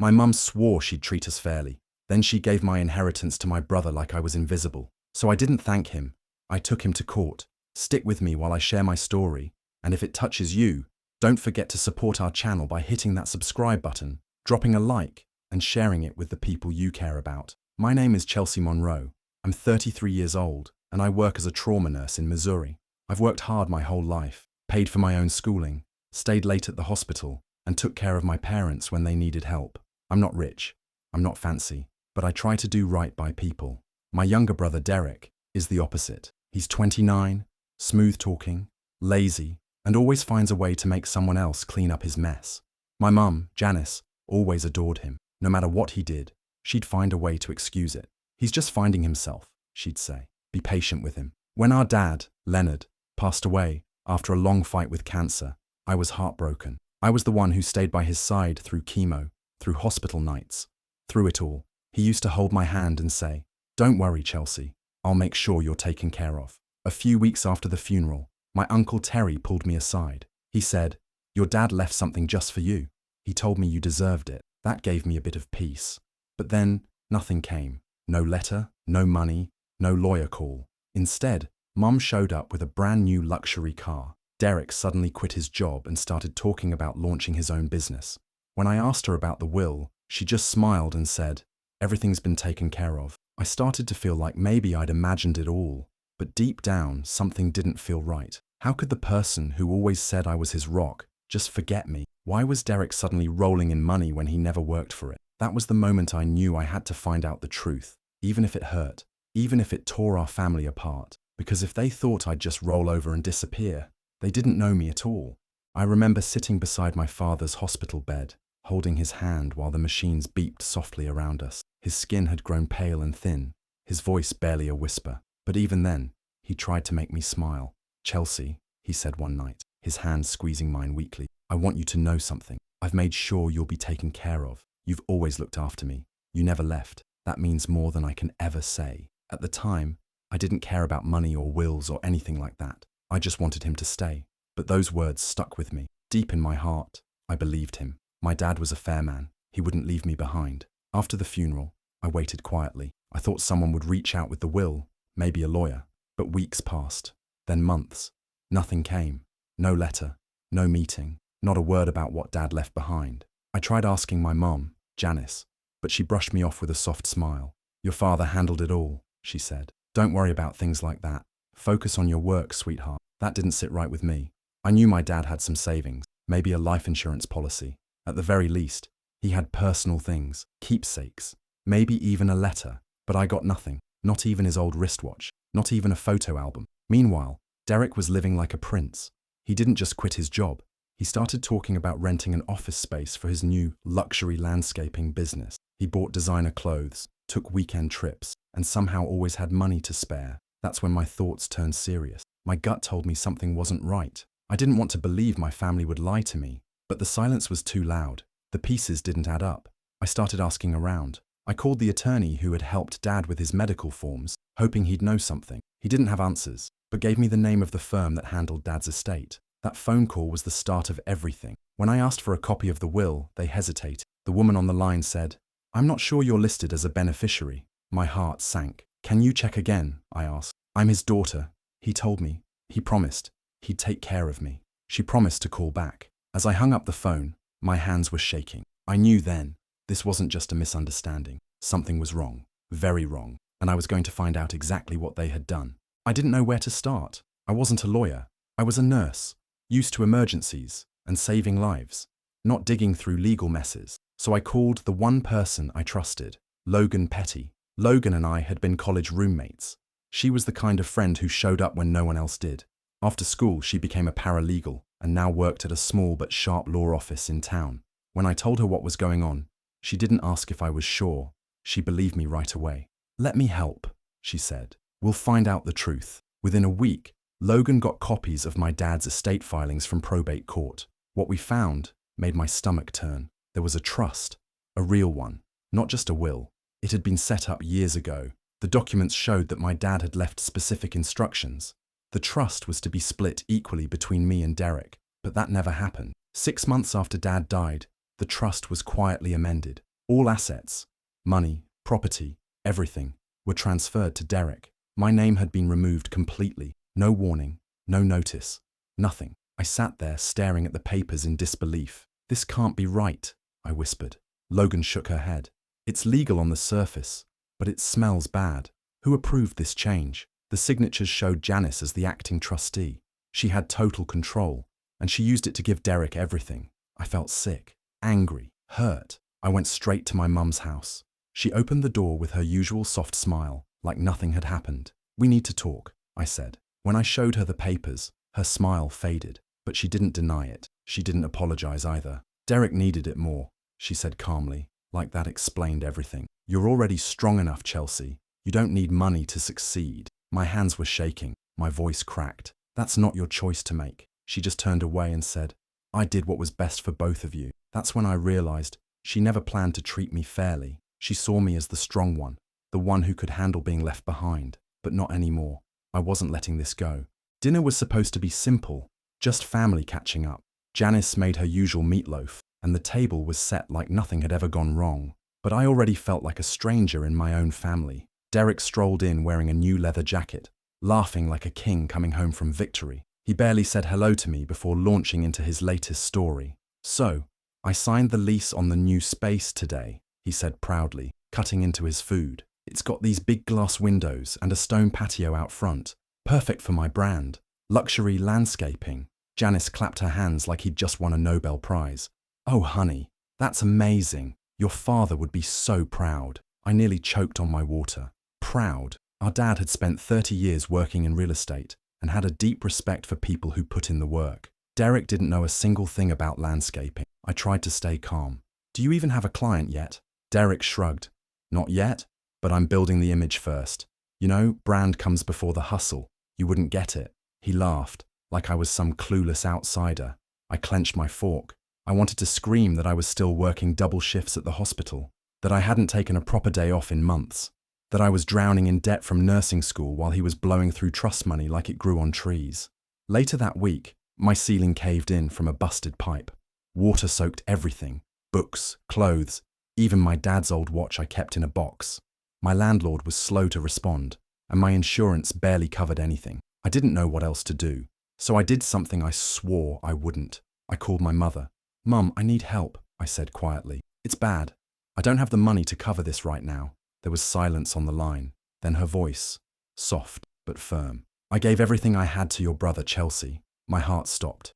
My mum swore she'd treat us fairly. Then she gave my inheritance to my brother like I was invisible. So I didn't thank him. I took him to court. Stick with me while I share my story. And if it touches you, don't forget to support our channel by hitting that subscribe button, dropping a like, and sharing it with the people you care about. My name is Chelsea Monroe. I'm 33 years old, and I work as a trauma nurse in Missouri. I've worked hard my whole life, paid for my own schooling, stayed late at the hospital, and took care of my parents when they needed help. I'm not rich, I'm not fancy, but I try to do right by people. My younger brother Derek is the opposite. He's 29, smooth-talking, lazy, and always finds a way to make someone else clean up his mess. My mum, Janice, always adored him. No matter what he did, she'd find a way to excuse it. He's just finding himself, she'd say. Be patient with him. When our dad, Leonard, passed away after a long fight with cancer, I was heartbroken. I was the one who stayed by his side through chemo, through hospital nights. Through it all, he used to hold my hand and say, "Don't worry, Chelsea. I'll make sure you're taken care of." A few weeks after the funeral, my uncle Terry pulled me aside. He said, "Your dad left something just for you. He told me you deserved it." That gave me a bit of peace. But then, nothing came. No letter, no money, no lawyer call. Instead, Mum showed up with a brand new luxury car. Derek suddenly quit his job and started talking about launching his own business. When I asked her about the will, she just smiled and said, "Everything's been taken care of." I started to feel like maybe I'd imagined it all, but deep down, something didn't feel right. How could the person who always said I was his rock just forget me? Why was Derek suddenly rolling in money when he never worked for it? That was the moment I knew I had to find out the truth, even if it hurt, even if it tore our family apart. Because if they thought I'd just roll over and disappear, they didn't know me at all. I remember sitting beside my father's hospital bed, holding his hand while the machines beeped softly around us. His skin had grown pale and thin, his voice barely a whisper. But even then, he tried to make me smile. "Chelsea," he said one night, his hand squeezing mine weakly, "I want you to know something. I've made sure you'll be taken care of. You've always looked after me. You never left. That means more than I can ever say." At the time, I didn't care about money or wills or anything like that. I just wanted him to stay. But those words stuck with me. Deep in my heart, I believed him. My dad was a fair man. He wouldn't leave me behind. After the funeral, I waited quietly. I thought someone would reach out with the will, maybe a lawyer. But weeks passed, then months. Nothing came. No letter, no meeting, not a word about what Dad left behind. I tried asking my mom, Janice, but she brushed me off with a soft smile. "Your father handled it all," she said. "Don't worry about things like that. Focus on your work, sweetheart." That didn't sit right with me. I knew my dad had some savings, maybe a life insurance policy. At the very least, he had personal things, keepsakes, maybe even a letter. But I got nothing, not even his old wristwatch, not even a photo album. Meanwhile, Derek was living like a prince. He didn't just quit his job. He started talking about renting an office space for his new luxury landscaping business. He bought designer clothes, took weekend trips, and somehow always had money to spare. That's when my thoughts turned serious. My gut told me something wasn't right. I didn't want to believe my family would lie to me, but the silence was too loud. The pieces didn't add up. I started asking around. I called the attorney who had helped Dad with his medical forms, hoping he'd know something. He didn't have answers, but gave me the name of the firm that handled Dad's estate. That phone call was the start of everything. When I asked for a copy of the will, they hesitated. The woman on the line said, "I'm not sure you're listed as a beneficiary." My heart sank. "Can you check again?" I asked. "I'm his daughter. He told me. He promised. He'd take care of me." She promised to call back. As I hung up the phone, my hands were shaking. I knew then, this wasn't just a misunderstanding. Something was wrong, very wrong, and I was going to find out exactly what they had done. I didn't know where to start. I wasn't a lawyer. I was a nurse, used to emergencies and saving lives, not digging through legal messes. So I called the one person I trusted, Logan Petty. Logan and I had been college roommates. She was the kind of friend who showed up when no one else did. After school, she became a paralegal and now worked at a small but sharp law office in town. When I told her what was going on, she didn't ask if I was sure. She believed me right away. "Let me help," she said. "We'll find out the truth." Within a week, Logan got copies of my dad's estate filings from probate court. What we found made my stomach turn. There was a trust, a real one, not just a will. It had been set up years ago. The documents showed that my dad had left specific instructions. The trust was to be split equally between me and Derek, but that never happened. 6 months after Dad died, the trust was quietly amended. All assets, money, property, everything, were transferred to Derek. My name had been removed completely. No warning, no notice, nothing. I sat there staring at the papers in disbelief. "This can't be right," I whispered. Logan shook her head. "It's legal on the surface, but it smells bad." "Who approved this change?" The signatures showed Janice as the acting trustee. She had total control, and she used it to give Derek everything. I felt sick, angry, hurt. I went straight to my mum's house. She opened the door with her usual soft smile, like nothing had happened. "We need to talk," I said. When I showed her the papers, her smile faded, but she didn't deny it. She didn't apologize either. "Derek needed it more," she said calmly, like that explained everything. "You're already strong enough, Chelsea. You don't need money to succeed." My hands were shaking, my voice cracked. "That's not your choice to make." She just turned away and said, "I did what was best for both of you." That's when I realized she never planned to treat me fairly. She saw me as the strong one, the one who could handle being left behind, but not anymore. I wasn't letting this go. Dinner was supposed to be simple, just family catching up. Janice made her usual meatloaf, and the table was set like nothing had ever gone wrong. But I already felt like a stranger in my own family. Derek strolled in wearing a new leather jacket, laughing like a king coming home from victory. He barely said hello to me before launching into his latest story. "So, I signed the lease on the new space today," he said proudly, cutting into his food. "It's got these big glass windows and a stone patio out front. Perfect for my brand. Luxury landscaping." Janice clapped her hands like he'd just won a Nobel Prize. "Oh, honey, that's amazing. Your father would be so proud." I nearly choked on my water. Proud. Our dad had spent 30 years working in real estate and had a deep respect for people who put in the work. Derek didn't know a single thing about landscaping. I tried to stay calm. "Do you even have a client yet?" Derek shrugged. "Not yet, but I'm building the image first. You know, brand comes before the hustle. You wouldn't get it." He laughed, like I was some clueless outsider. I clenched my fork. I wanted to scream that I was still working double shifts at the hospital, that I hadn't taken a proper day off in months, that I was drowning in debt from nursing school while he was blowing through trust money like it grew on trees. Later that week, my ceiling caved in from a busted pipe. Water soaked everything: books, clothes, even my dad's old watch I kept in a box. My landlord was slow to respond, and my insurance barely covered anything. I didn't know what else to do, so I did something I swore I wouldn't. I called my mother. "Mum, I need help," I said quietly. "It's bad. I don't have the money to cover this right now." There was silence on the line, then her voice, soft but firm. "I gave everything I had to your brother, Chelsea." My heart stopped.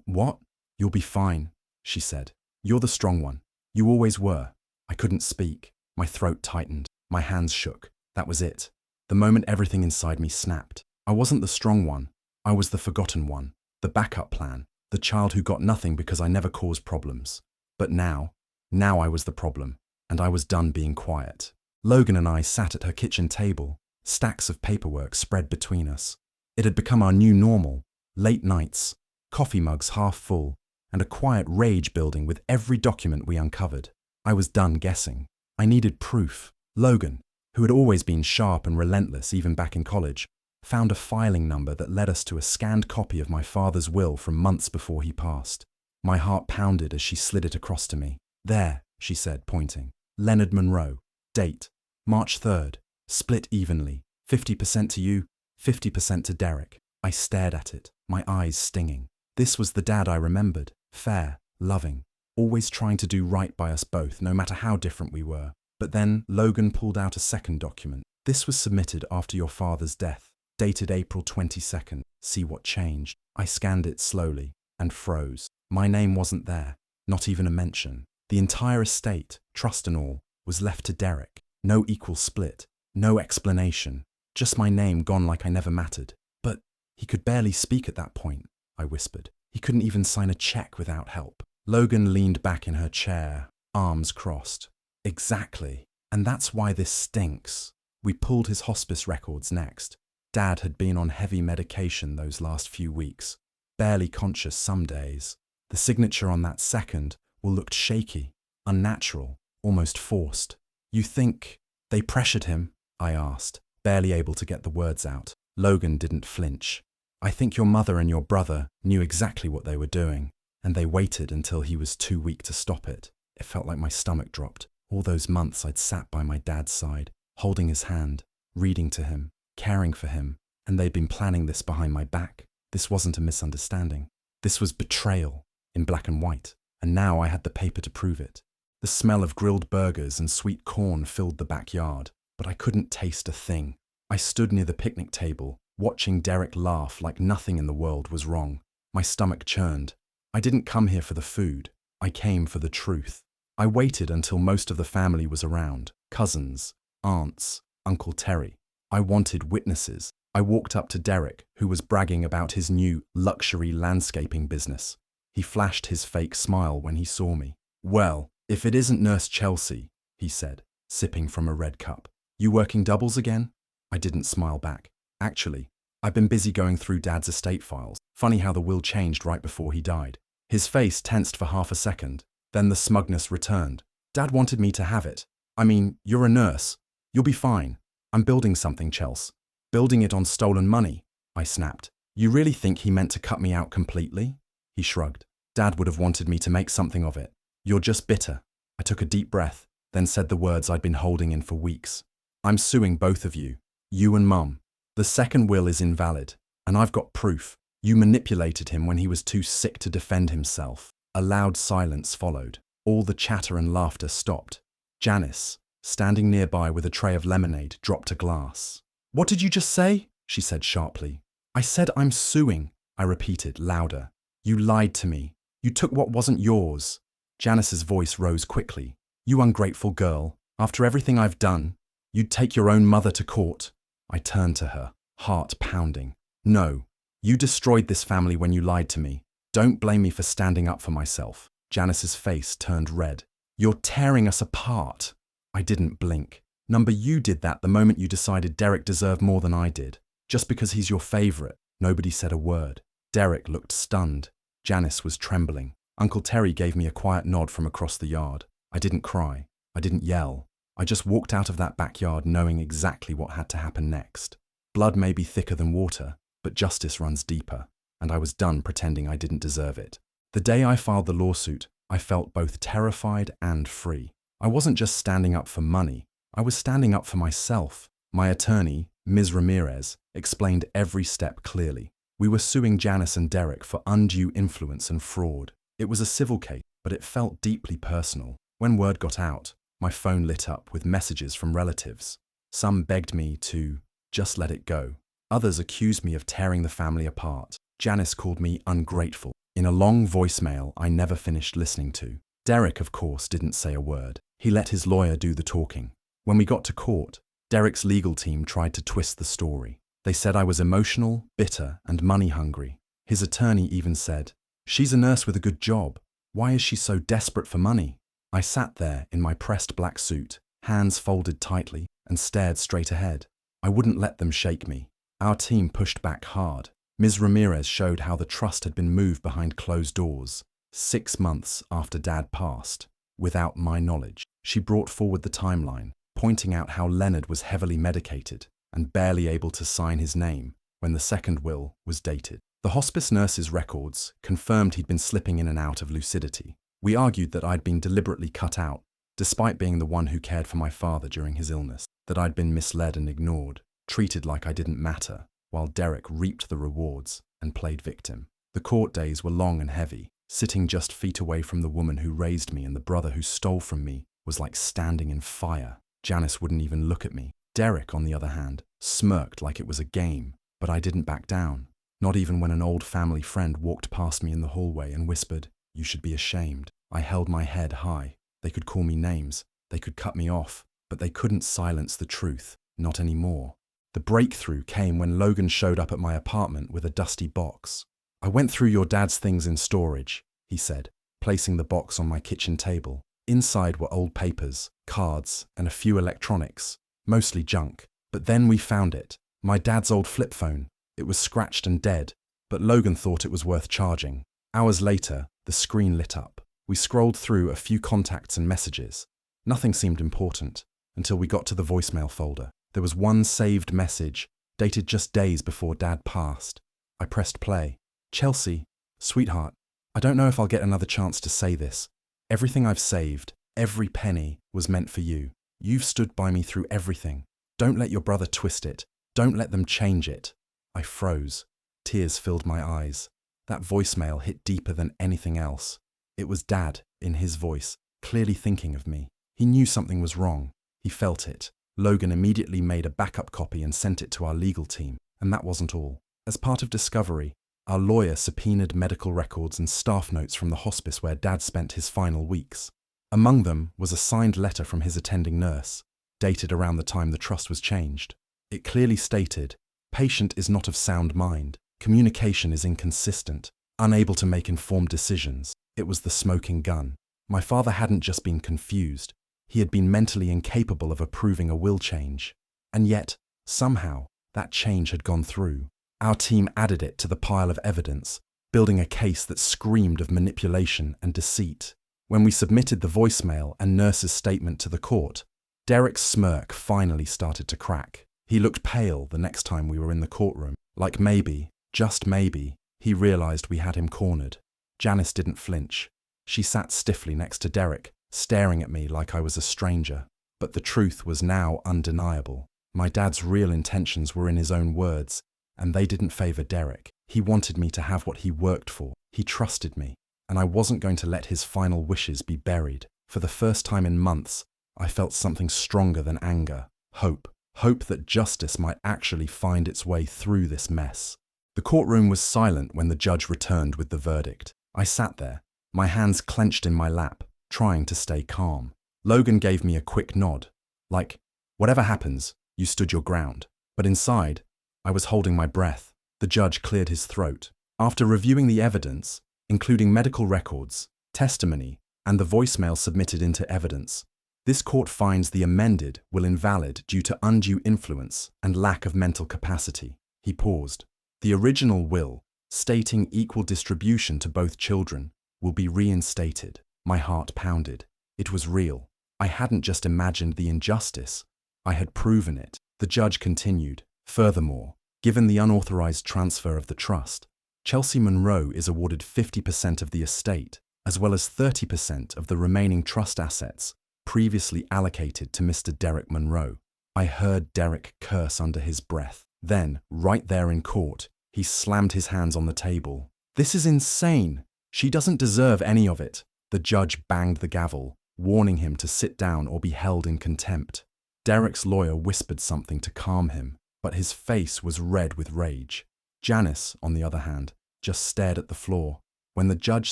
What? "You'll be fine," she said. "You're the strong one. You always were." I couldn't speak. My throat tightened. My hands shook. That was it. The moment everything inside me snapped. I wasn't the strong one. I was the forgotten one, the backup plan, the child who got nothing because I never caused problems. But now I was the problem, and I was done being quiet. Logan and I sat at her kitchen table, stacks of paperwork spread between us. It had become our new normal: late nights, coffee mugs half full, and a quiet rage building with every document we uncovered. I was done guessing. I needed proof. Logan, who had always been sharp and relentless even back in college, found a filing number that led us to a scanned copy of my father's will from months before he passed. My heart pounded as she slid it across to me. "There," she said, pointing. "Leonard Monroe. Date, March 3rd. Split evenly. 50% to you, 50% to Derek." I stared at it, my eyes stinging. This was the dad I remembered. Fair, loving, always trying to do right by us both, no matter how different we were. But then Logan pulled out a second document. "This was submitted after your father's death, dated April 22nd. See what changed." I scanned it slowly and froze. My name wasn't there, not even a mention. The entire estate, trust and all, was left to Derek. No equal split, no explanation, just my name gone like I never mattered. "But he could barely speak at that point," I whispered. "He couldn't even sign a check without help." Logan leaned back in her chair, arms crossed. "Exactly. And that's why this stinks." We pulled his hospice records next. Dad had been on heavy medication those last few weeks, barely conscious some days. The signature on that second looked shaky, unnatural, almost forced. "You think they pressured him?" I asked, barely able to get the words out. Logan didn't flinch. "I think your mother and your brother knew exactly what they were doing, and they waited until he was too weak to stop it." It felt like my stomach dropped. All those months I'd sat by my dad's side, holding his hand, reading to him, caring for him, and they'd been planning this behind my back. This wasn't a misunderstanding. This was betrayal, in black and white, and now I had the paper to prove it. The smell of grilled burgers and sweet corn filled the backyard, but I couldn't taste a thing. I stood near the picnic table, watching Derek laugh like nothing in the world was wrong. My stomach churned. I didn't come here for the food. I came for the truth. I waited until most of the family was around, cousins, aunts, Uncle Terry. I wanted witnesses. I walked up to Derek, who was bragging about his new luxury landscaping business. He flashed his fake smile when he saw me. "Well, if it isn't Nurse Chelsea," he said, sipping from a red cup. "You working doubles again?" I didn't smile back. "Actually, I've been busy going through Dad's estate files. Funny how the will changed right before he died." His face tensed for half a second, then the smugness returned. "Dad wanted me to have it. I mean, you're a nurse. You'll be fine. I'm building something, Chels. Building it on stolen money," I snapped. "You really think he meant to cut me out completely?" He shrugged. "Dad would have wanted me to make something of it. You're just bitter." I took a deep breath, then said the words I'd been holding in for weeks. "I'm suing both of you, you and Mum. The second will is invalid, and I've got proof. You manipulated him when he was too sick to defend himself." A loud silence followed. All the chatter and laughter stopped. Janice, standing nearby with a tray of lemonade, dropped a glass. "What did you just say?" she said sharply. "I said I'm suing," I repeated, louder. "You lied to me. You took what wasn't yours." Janice's voice rose quickly. "You ungrateful girl. After everything I've done, you'd take your own mother to court." I turned to her, heart pounding. "No, you destroyed this family when you lied to me. Don't blame me for standing up for myself." Janice's face turned red. "You're tearing us apart." I didn't blink. "Number, you did that the moment you decided Derek deserved more than I did. Just because he's your favorite." Nobody said a word. Derek looked stunned. Janice was trembling. Uncle Terry gave me a quiet nod from across the yard. I didn't cry. I didn't yell. I just walked out of that backyard knowing exactly what had to happen next. Blood may be thicker than water, but justice runs deeper, and I was done pretending I didn't deserve it. The day I filed the lawsuit, I felt both terrified and free. I wasn't just standing up for money. I was standing up for myself. My attorney, Ms. Ramirez, explained every step clearly. We were suing Janice and Derek for undue influence and fraud. It was a civil case, but it felt deeply personal. When word got out, my phone lit up with messages from relatives. Some begged me to just let it go. Others accused me of tearing the family apart. Janice called me ungrateful in a long voicemail I never finished listening to. Derek, of course, didn't say a word. He let his lawyer do the talking. When we got to court, Derek's legal team tried to twist the story. They said I was emotional, bitter, and money-hungry. His attorney even said, "She's a nurse with a good job. Why is she so desperate for money?" I sat there in my pressed black suit, hands folded tightly, and stared straight ahead. I wouldn't let them shake me. Our team pushed back hard. Ms. Ramirez showed how the trust had been moved behind closed doors, 6 months after Dad passed, without my knowledge. She brought forward the timeline, pointing out how Leonard was heavily medicated and barely able to sign his name when the second will was dated. The hospice nurse's records confirmed he'd been slipping in and out of lucidity. We argued that I'd been deliberately cut out, despite being the one who cared for my father during his illness, that I'd been misled and ignored, treated like I didn't matter, while Derek reaped the rewards and played victim. The court days were long and heavy. Sitting just feet away from the woman who raised me and the brother who stole from me was like standing in fire. Janice wouldn't even look at me. Derek, on the other hand, smirked like it was a game, but I didn't back down. Not even when an old family friend walked past me in the hallway and whispered, "You should be ashamed." I held my head high. They could call me names, they could cut me off, but they couldn't silence the truth, not anymore. The breakthrough came when Logan showed up at my apartment with a dusty box. "I went through your dad's things in storage," he said, placing the box on my kitchen table. Inside were old papers, cards, and a few electronics, mostly junk. But then we found it, my dad's old flip phone. It was scratched and dead, but Logan thought it was worth charging. Hours later, the screen lit up. We scrolled through a few contacts and messages. Nothing seemed important, until we got to the voicemail folder. There was one saved message, dated just days before Dad passed. I pressed play. "Chelsea, sweetheart, I don't know if I'll get another chance to say this. Everything I've saved, Every penny was meant for you. You've stood by me through everything. Don't let your brother twist it. Don't let them change it. I froze. Tears filled my eyes. That voicemail hit deeper than anything else. It was Dad, in his voice, clearly thinking of me. He knew something was wrong. He felt it. Logan immediately made a backup copy and sent it to our legal team. And that wasn't all. As part of discovery, our lawyer subpoenaed medical records and staff notes from the hospice where Dad spent his final weeks. Among them was a signed letter from his attending nurse, dated around the time the trust was changed. It clearly stated, "Patient is not of sound mind. Communication is inconsistent, unable to make informed decisions." It was the smoking gun. My father hadn't just been confused. He had been mentally incapable of approving a will change. And yet, somehow, that change had gone through. Our team added it to the pile of evidence, building a case that screamed of manipulation and deceit. When we submitted the voicemail and nurse's statement to the court, Derek's smirk finally started to crack. He looked pale the next time we were in the courtroom, like maybe, just maybe, he realized we had him cornered. Janice didn't flinch. She sat stiffly next to Derek, staring at me like I was a stranger. But the truth was now undeniable. My dad's real intentions were in his own words, and they didn't favor Derek. He wanted me to have what he worked for. He trusted me, and I wasn't going to let his final wishes be buried. For the first time in months, I felt something stronger than anger. Hope. Hope that justice might actually find its way through this mess. The courtroom was silent when the judge returned with the verdict. I sat there, my hands clenched in my lap, trying to stay calm. Logan gave me a quick nod, like, "Whatever happens, you stood your ground." But inside, I was holding my breath. The judge cleared his throat. After reviewing the evidence, including medical records, testimony, and the voicemail submitted into evidence, this court finds the amended will invalid due to undue influence and lack of mental capacity. He paused. The original will, stating equal distribution to both children, will be reinstated. My heart pounded. It was real. I hadn't just imagined the injustice, I had proven it. The judge continued. Furthermore, given the unauthorized transfer of the trust, Chelsea Monroe is awarded 50% of the estate, as well as 30% of the remaining trust assets previously allocated to Mr. Derek Monroe. I heard Derek curse under his breath. Then, right there in court, he slammed his hands on the table. "This is insane! She doesn't deserve any of it." The judge banged the gavel, warning him to sit down or be held in contempt. Derek's lawyer whispered something to calm him, but his face was red with rage. Janice, on the other hand, just stared at the floor. When the judge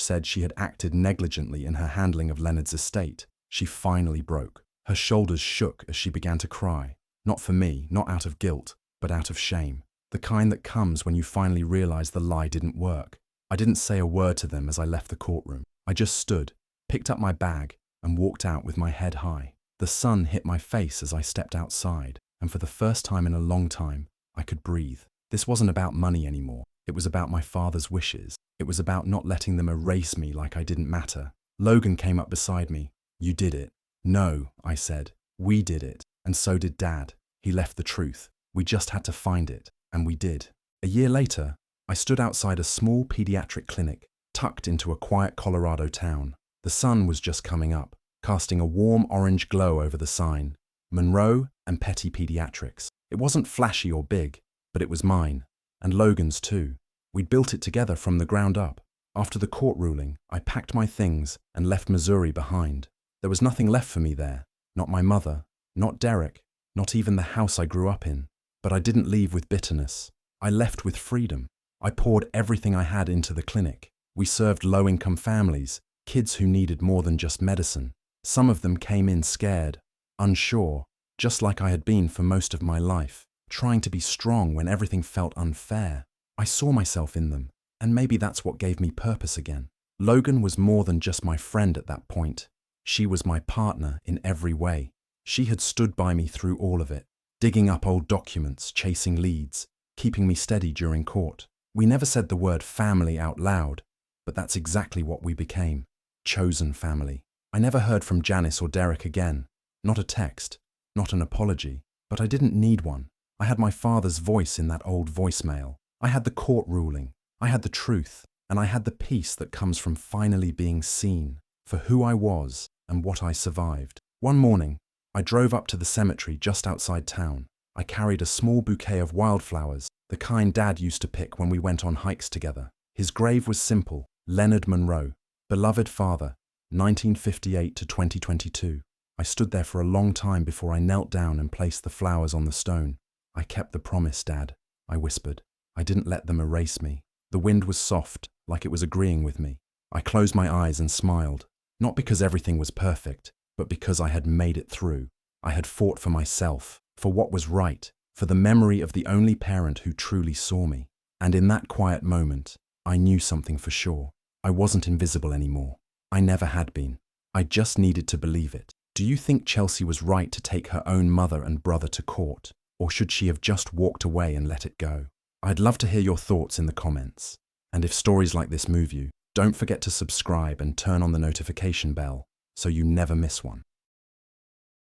said she had acted negligently in her handling of Leonard's estate, she finally broke. Her shoulders shook as she began to cry. Not for me, not out of guilt, but out of shame. The kind that comes when you finally realize the lie didn't work. I didn't say a word to them as I left the courtroom. I just stood, picked up my bag, and walked out with my head high. The sun hit my face as I stepped outside, and for the first time in a long time, I could breathe. This wasn't about money anymore. It was about my father's wishes. It was about not letting them erase me like I didn't matter. Logan came up beside me. "You did it." "No," I said. "We did it. And so did Dad. He left the truth. We just had to find it. And we did." A year later, I stood outside a small pediatric clinic, tucked into a quiet Colorado town. The sun was just coming up, casting a warm orange glow over the sign, Monroe and Petty Pediatrics. It wasn't flashy or big, but it was mine, and Logan's too. We'd built it together from the ground up. After the court ruling, I packed my things and left Missouri behind. There was nothing left for me there. Not my mother, not Derek, not even the house I grew up in. But I didn't leave with bitterness. I left with freedom. I poured everything I had into the clinic. We served low-income families, kids who needed more than just medicine. Some of them came in scared, unsure, just like I had been for most of my life, trying to be strong when everything felt unfair. I saw myself in them, and maybe that's what gave me purpose again. Logan was more than just my friend at that point. She was my partner in every way. She had stood by me through all of it, digging up old documents, chasing leads, keeping me steady during court. We never said the word family out loud, but that's exactly what we became. Chosen family. I never heard from Janice or Derek again. Not a text, not an apology, but I didn't need one. I had my father's voice in that old voicemail. I had the court ruling. I had the truth, and I had the peace that comes from finally being seen for who I was and what I survived. One morning, I drove up to the cemetery just outside town. I carried a small bouquet of wildflowers, the kind Dad used to pick when we went on hikes together. His grave was simple: Leonard Monroe, beloved father, 1958 to 2022. I stood there for a long time before I knelt down and placed the flowers on the stone. "I kept the promise, Dad," I whispered. "I didn't let them erase me." The wind was soft, like it was agreeing with me. I closed my eyes and smiled, not because everything was perfect, but because I had made it through. I had fought for myself, for what was right, for the memory of the only parent who truly saw me. And in that quiet moment, I knew something for sure. I wasn't invisible anymore. I never had been. I just needed to believe it. Do you think Chelsea was right to take her own mother and brother to court, or should she have just walked away and let it go? I'd love to hear your thoughts in the comments. And if stories like this move you, don't forget to subscribe and turn on the notification bell so you never miss one.